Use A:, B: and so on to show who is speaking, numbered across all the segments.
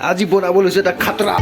A: আজি বনাব লৈছোঁ এটা খাতৰা।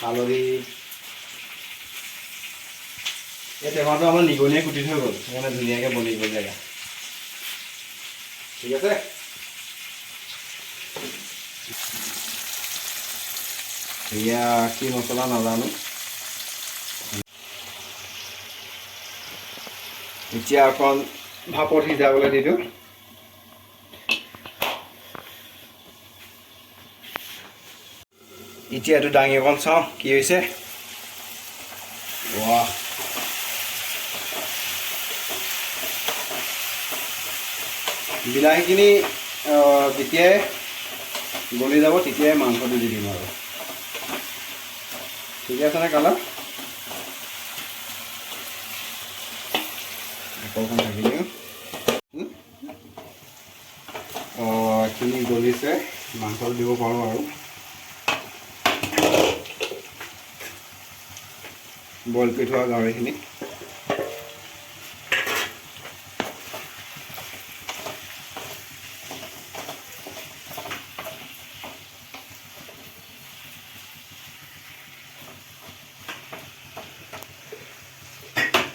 A: হালধি এই টেমাটো আমাৰ নিগনিয়ে কুটি থৈ গ'ল, সেইকাৰণে ধুনীয়াকৈ বনি গ'ল জেগা। ঠিক আছে, এয়া কি মছলা নাজানো। এতিয়া অকণ ভাপত সিজাবলৈ দি দিওঁ। এতিয়া এইটো দাঙি অকণ চাওঁ কি হৈছে। ৱাহ, বিলাহীখিনি যেতিয়াই গলি যাব তেতিয়াই মাংসটো দি দিম আৰু। ঠিক আছেনে কালাৰ? অকণ ঢাকি দিওঁ। এইখিনি গলিছে, মাংসটো দিব পাৰোঁ আৰু। বইল কৰি থোৱা গাহৰিখিনি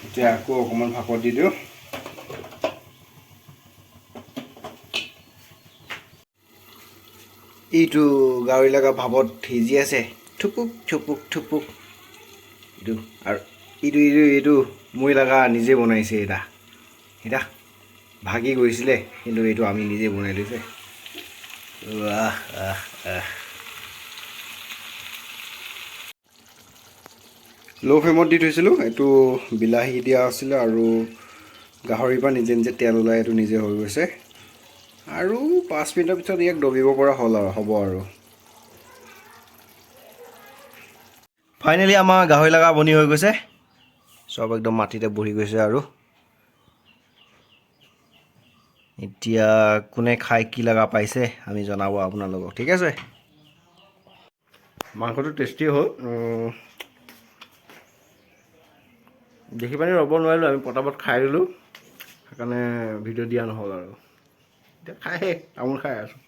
A: এতিয়া আকৌ অকণমান ভাপত দি দিওঁ। এইটো গাহৰি লগা ভাপত সিজি আছে, থুপুক থুপুক থুপুক। এইটো আৰু এইটো মই লগা নিজে বনাইছে। এটা ভাগি গৈছিলে, কিন্তু এইটো আমি নিজে বনাই লৈছে। ল' ফ্লেমত দি থৈছিলোঁ। এইটো বিলাহী দিয়া আছিলে আৰু গাহৰিৰ পৰা নিজে নিজে তেল ওলাই এইটো নিজে হৈ গৈছে। আৰু 5 মিনিটৰ পিছত ইয়াক দবিব পৰা হ'ব আৰু। ফাইনেলি আমাৰ গাহৰি লগা বনি হৈ গৈছে, চব একদম মাটিতে বহি গৈছে। আৰু এতিয়া কোনে খাই কি লগা পাইছে আমি জনাব আপোনালোকক। ঠিক আছে, মাংসটো টেষ্টি হ'ল। দেখি পানি ৰ'ব নোৱাৰিলোঁ, আমি পটাপট খাই দিলোঁ, সেইকাৰণে ভিডিঅ' দিয়া নহ'ল আৰু। এতিয়া খাই তামোল খাই আছোঁ।